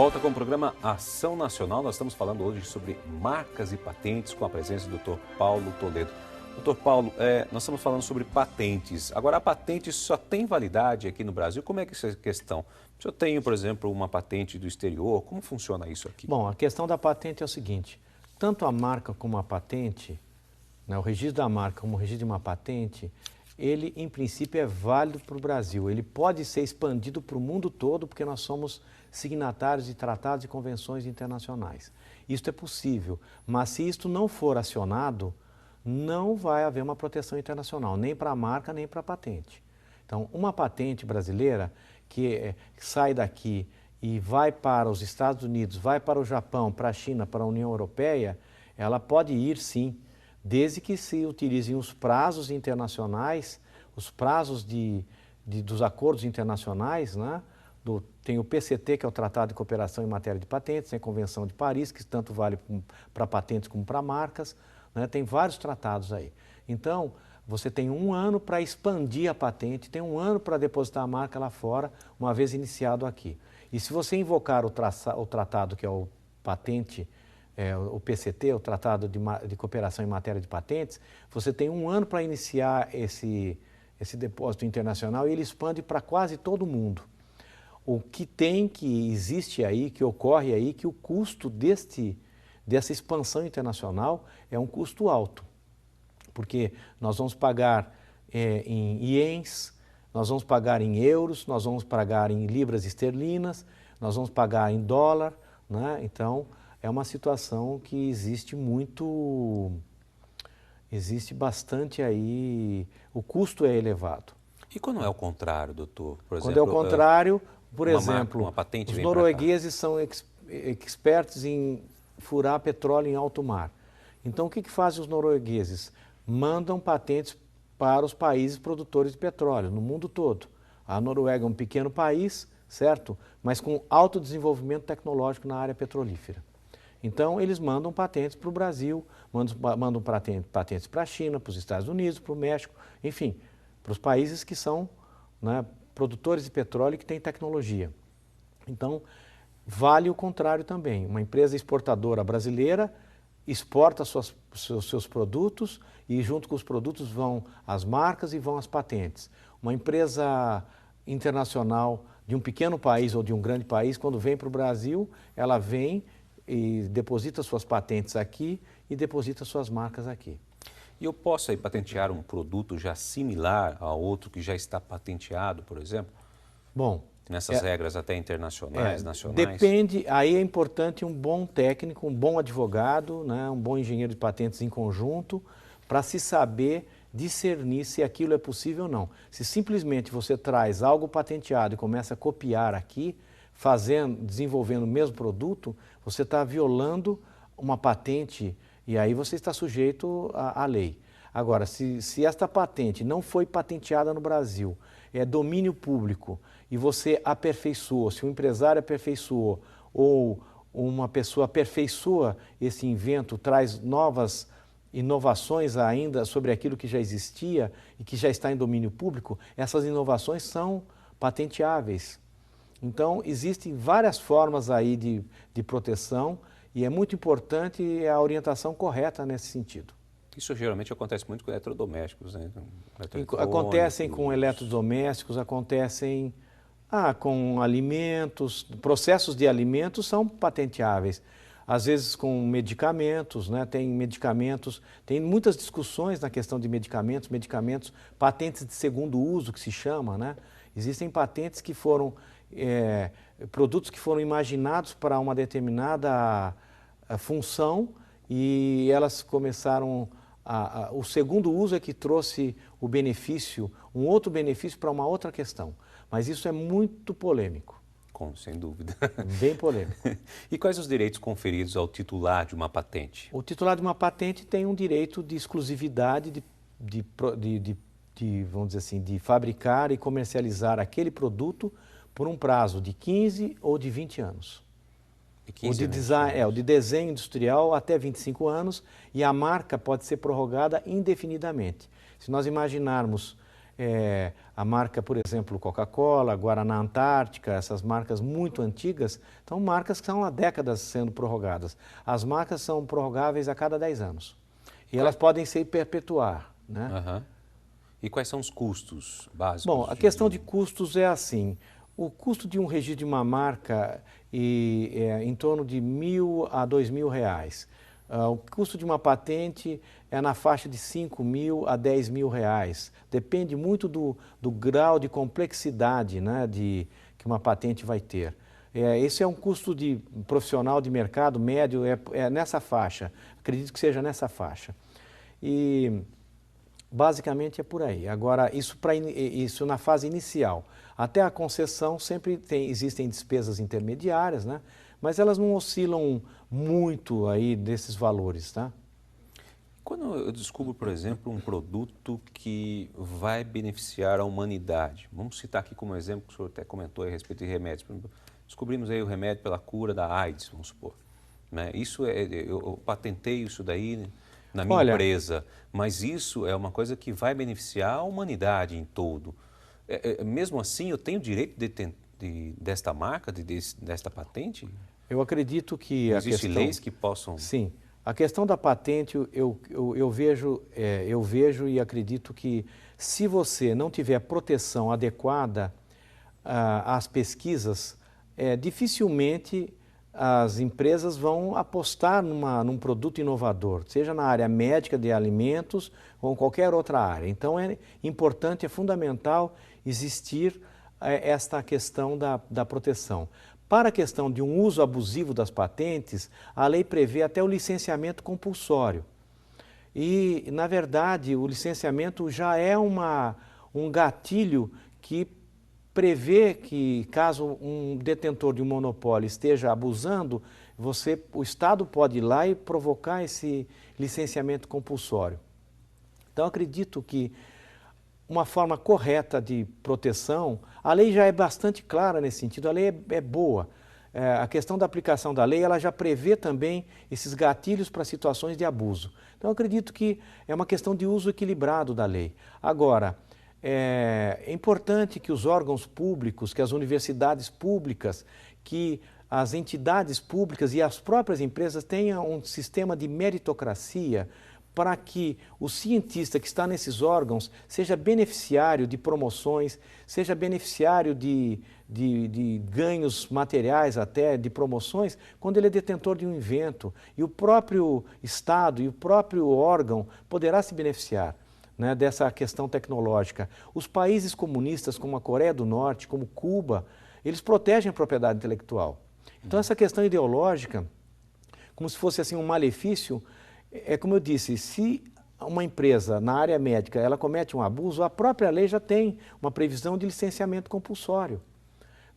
volta com o programa Ação Nacional. Nós estamos falando hoje sobre marcas e patentes com a presença do Dr. Paulo Toledo. Doutor Paulo, nós estamos falando sobre patentes. Agora, a patente só tem validade aqui no Brasil? Como é que é essa questão? Se eu tenho, por exemplo, uma patente do exterior, como funciona isso aqui? Bom, a questão da patente é o seguinte, tanto a marca como a patente, né, o registro da marca como o registro de uma patente, ele, em princípio, é válido para o Brasil. Ele pode ser expandido para o mundo todo, porque nós somos signatários de tratados e convenções internacionais. Isso é possível, mas se isto não for acionado, não vai haver uma proteção internacional, nem para a marca, nem para a patente. Então, uma patente brasileira que sai daqui e vai para os Estados Unidos, vai para o Japão, para a China, para a União Europeia, ela pode ir sim, desde que se utilizem os prazos internacionais, os prazos dos acordos internacionais, né? Tem o PCT, que é o Tratado de Cooperação em Matéria de Patentes, tem a Convenção de Paris, que tanto vale para patentes como para marcas, né? Tem vários tratados aí. Então, você tem um ano para expandir a patente, tem um ano para depositar a marca lá fora, uma vez iniciado aqui. E se você invocar o tratado, que é o patente, o PCT, o Tratado de Cooperação em Matéria de Patentes, você tem um ano para iniciar esse depósito internacional e ele expande para quase todo mundo. O que existe aí, que ocorre aí, que o custo dessa expansão internacional é um custo alto, porque nós vamos pagar em ienes, nós vamos pagar em euros, nós vamos pagar em libras esterlinas, nós vamos pagar em dólar, né? Então, é uma situação que existe bastante aí, o custo é elevado. E quando é o contrário, doutor? Por exemplo, quando é o contrário, por exemplo, uma patente os vem noruegueses são expertos em furar petróleo em alto mar. Então, o que fazem os noruegueses? Mandam patentes para os países produtores de petróleo, no mundo todo. A Noruega é um pequeno país, certo? Mas com alto desenvolvimento tecnológico na área petrolífera. Então, eles mandam patentes para o Brasil, mandam patentes para a China, para os Estados Unidos, para o México, enfim, para os países que são, né, produtores de petróleo e que têm tecnologia. Então, vale o contrário também. Uma empresa exportadora brasileira exporta seus produtos e junto com os produtos vão as marcas e vão as patentes. Uma empresa internacional de um pequeno país ou de um grande país, quando vem para o Brasil, ela vem e deposita suas patentes aqui e deposita suas marcas aqui. E eu posso aí patentear um produto já similar a outro que já está patenteado, por exemplo? Bom, nessas regras até internacionais, nacionais? Depende, aí é importante um bom técnico, um bom advogado, né, um bom engenheiro de patentes em conjunto, para se saber discernir se aquilo é possível ou não. Se simplesmente você traz algo patenteado e começa a copiar aqui, desenvolvendo o mesmo produto, você está violando uma patente e aí você está sujeito à lei. Agora, se esta patente não foi patenteada no Brasil, é domínio público e você aperfeiçoou, se o empresário aperfeiçoou ou uma pessoa aperfeiçoa esse invento, traz novas inovações ainda sobre aquilo que já existia e que já está em domínio público, essas inovações são patenteáveis. Então, existem várias formas aí de proteção e é muito importante a orientação correta nesse sentido. Isso geralmente acontece muito com eletrodomésticos, né? Acontecem com eletrodomésticos, acontecem com alimentos, processos de alimentos são patenteáveis. Às vezes com medicamentos, né? Tem muitas discussões na questão de medicamentos, patentes de segundo uso que se chama, né? Existem patentes que foram, produtos que foram imaginados para uma determinada função e elas começaram, o segundo uso é que trouxe o benefício, um outro benefício para uma outra questão. Mas isso é muito polêmico. Sem dúvida. Bem polêmico. E quais os direitos conferidos ao titular de uma patente? O titular de uma patente tem um direito de exclusividade vamos dizer assim, de fabricar e comercializar aquele produto por um prazo de 15 ou de 20 anos. O de desenho industrial até 25 anos e a marca pode ser prorrogada indefinidamente. Se nós imaginarmos a marca, por exemplo, Coca-Cola, Guaraná Antártica, essas marcas muito antigas, são marcas que estão há décadas sendo prorrogadas. As marcas são prorrogáveis a cada 10 anos. E elas podem se perpetuar, né? Uhum. E quais são os custos básicos? Bom, a questão de custos é assim. O custo de um registro de uma marca é em torno de R$ 1.000 a R$ 2.000. O custo de uma patente é na faixa de R$ 5.000 a R$ 10.000. Depende muito do grau de complexidade, né, que uma patente vai ter. Esse é um custo de profissional de mercado médio, é nessa faixa. Acredito que seja nessa faixa. E basicamente é por aí. Agora, isso na fase inicial. Até a concessão sempre existem despesas intermediárias, né? Mas elas não oscilam muito aí desses valores, tá? Quando eu descubro, por exemplo, um produto que vai beneficiar a humanidade, vamos citar aqui como exemplo, que o senhor até comentou a respeito de remédios. Descobrimos aí o remédio pela cura da AIDS, vamos supor. Né? Eu patentei isso daí na minha empresa, mas isso é uma coisa que vai beneficiar a humanidade em todo. Mesmo assim, eu tenho direito desta marca, desta patente? Eu acredito que Existem leis que possam... Sim. A questão da patente, eu vejo e acredito que se você não tiver proteção adequada às pesquisas, dificilmente as empresas vão apostar num produto inovador, seja na área médica, de alimentos ou em qualquer outra área. Então é importante, é fundamental existir esta questão da proteção. Para a questão de um uso abusivo das patentes, a lei prevê até o licenciamento compulsório. E, na verdade, o licenciamento já é um gatilho que prevê que, caso um detentor de um monopólio esteja abusando, o Estado pode ir lá e provocar esse licenciamento compulsório. Então, acredito que uma forma correta de proteção, a lei já é bastante clara nesse sentido, a lei é boa. A questão da aplicação da lei, ela já prevê também esses gatilhos para situações de abuso. Então, eu acredito que é uma questão de uso equilibrado da lei. Agora, é importante que os órgãos públicos, que as universidades públicas, que as entidades públicas e as próprias empresas tenham um sistema de meritocracia para que o cientista que está nesses órgãos seja beneficiário de promoções, seja beneficiário de ganhos materiais até, de promoções, quando ele é detentor de um invento. E o próprio Estado e o próprio órgão poderá se beneficiar, né, dessa questão tecnológica. Os países comunistas, como a Coreia do Norte, como Cuba, eles protegem a propriedade intelectual. Então, essa questão ideológica, como se fosse assim um malefício, é como eu disse, se uma empresa na área médica ela comete um abuso, a própria lei já tem uma previsão de licenciamento compulsório.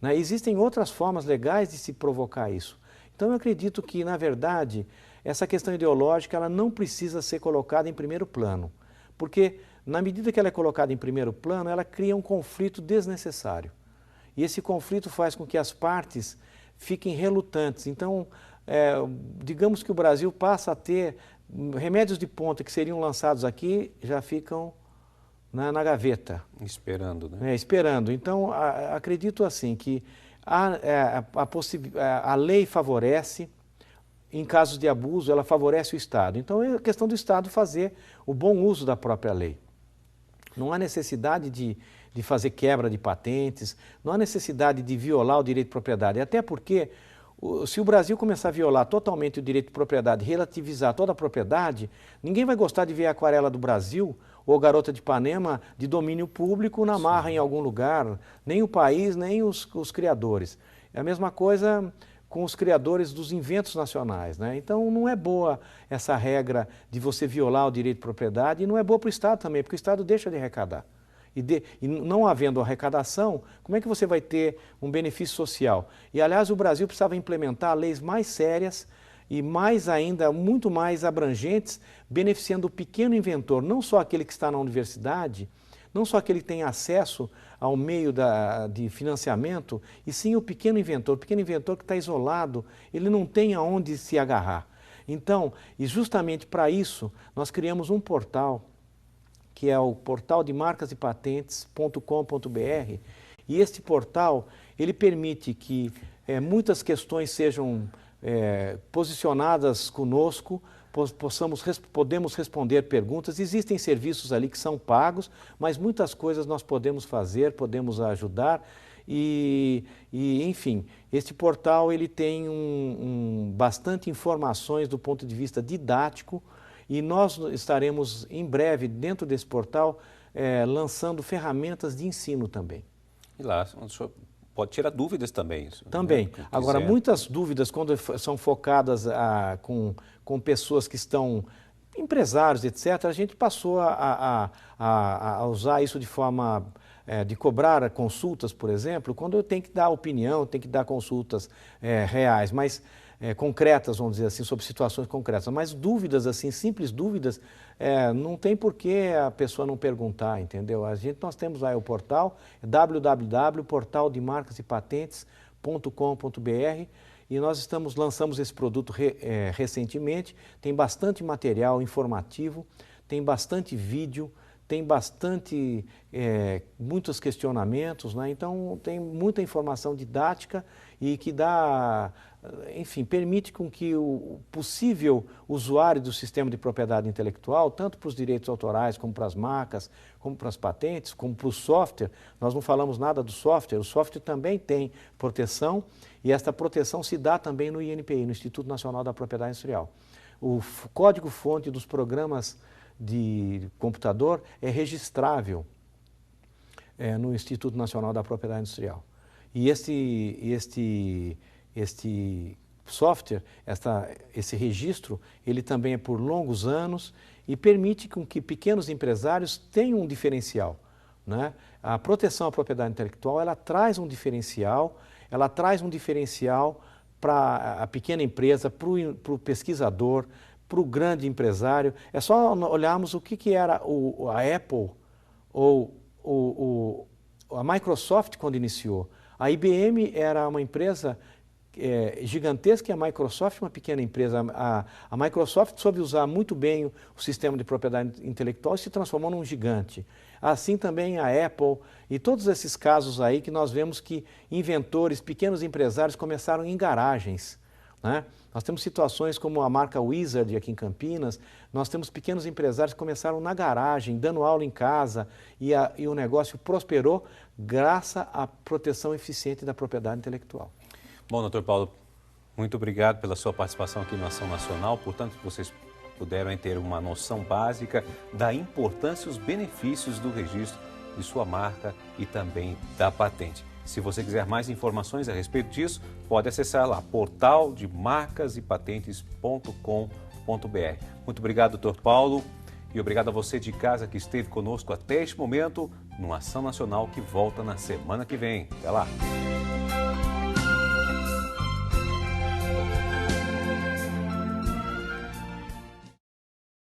Né? Existem outras formas legais de se provocar isso. Então eu acredito que, na verdade, essa questão ideológica ela não precisa ser colocada em primeiro plano, porque na medida que ela é colocada em primeiro plano, ela cria um conflito desnecessário. E esse conflito faz com que as partes fiquem relutantes. Então, digamos que o Brasil passa a ter remédios de ponta que seriam lançados aqui, já ficam na gaveta. Esperando, né? Esperando. Então, acredito assim que a lei favorece, em casos de abuso, ela favorece o Estado. Então, é questão do Estado fazer o bom uso da própria lei. Não há necessidade de fazer quebra de patentes, não há necessidade de violar o direito de propriedade, até porque se o Brasil começar a violar totalmente o direito de propriedade, relativizar toda a propriedade, ninguém vai gostar de ver a aquarela do Brasil ou Garota de Ipanema de domínio público na marra em algum lugar, nem o país, nem os criadores. É a mesma coisa com os criadores dos inventos nacionais, né? Então não é boa essa regra de você violar o direito de propriedade e não é boa para o Estado também, porque o Estado deixa de arrecadar. E não havendo arrecadação, como é que você vai ter um benefício social? E, aliás, o Brasil precisava implementar leis mais sérias e mais ainda, muito mais abrangentes, beneficiando o pequeno inventor, não só aquele que está na universidade, não só aquele que tem acesso ao meio de financiamento, e sim o pequeno inventor que está isolado, ele não tem aonde se agarrar. Então, e justamente para isso, nós criamos um portal que é o portal de marcasepatentes.com.br, e este portal, ele permite que muitas questões sejam posicionadas conosco, podemos responder perguntas. Existem serviços ali que são pagos, mas muitas coisas nós podemos fazer, podemos ajudar. Enfim, este portal ele tem bastante informações do ponto de vista didático, e nós estaremos em breve dentro desse portal lançando ferramentas de ensino também. E lá o senhor pode tirar dúvidas também. Também. Né? Agora, muitas dúvidas, quando são focadas com pessoas que estão, empresários, etc., a gente passou a usar isso de forma de cobrar consultas, por exemplo, quando eu tenho que dar opinião, tenho que dar consultas reais, mas concretas, vamos dizer assim, sobre situações concretas. Mas dúvidas, assim, simples dúvidas, não tem por que a pessoa não perguntar, entendeu? Nós temos aí o portal, www.portaldemarcasepatentes.com.br, e nós lançamos esse produto recentemente. Tem bastante material informativo, tem bastante vídeo, tem muitos questionamentos, né? Então tem muita informação didática e que enfim, permite com que o possível usuário do sistema de propriedade intelectual, tanto para os direitos autorais, como para as marcas, como para as patentes, como para o software. Nós não falamos nada do software, o software também tem proteção, e esta proteção se dá também no INPI, no Instituto Nacional da Propriedade Industrial. O código-fonte dos programas de computador é registrável no Instituto Nacional da Propriedade Industrial. E este software, esse registro, ele também é por longos anos e permite com que pequenos empresários tenham um diferencial, né? A proteção à propriedade intelectual, ela traz um diferencial para a pequena empresa, para o pesquisador, para o grande empresário. É só olharmos o que era a Apple ou a Microsoft quando iniciou. A IBM era uma empresa gigantesca, e a Microsoft uma pequena empresa. A Microsoft soube usar muito bem o sistema de propriedade intelectual e se transformou num gigante. Assim também a Apple e todos esses casos aí que nós vemos que inventores, pequenos empresários começaram em garagens, né? Nós temos situações como a marca Wizard aqui em Campinas. Nós temos pequenos empresários que começaram na garagem, dando aula em casa, e o negócio prosperou graças à proteção eficiente da propriedade intelectual. Bom, doutor Paulo, muito obrigado pela sua participação aqui no Ação Nacional. Portanto, vocês puderam ter uma noção básica da importância e os benefícios do registro de sua marca e também da patente. Se você quiser mais informações a respeito disso, pode acessar lá, portaldemarcasepatentes.com.br. Muito obrigado, doutor Paulo, e obrigado a você de casa que esteve conosco até este momento no Ação Nacional, que volta na semana que vem. Até lá!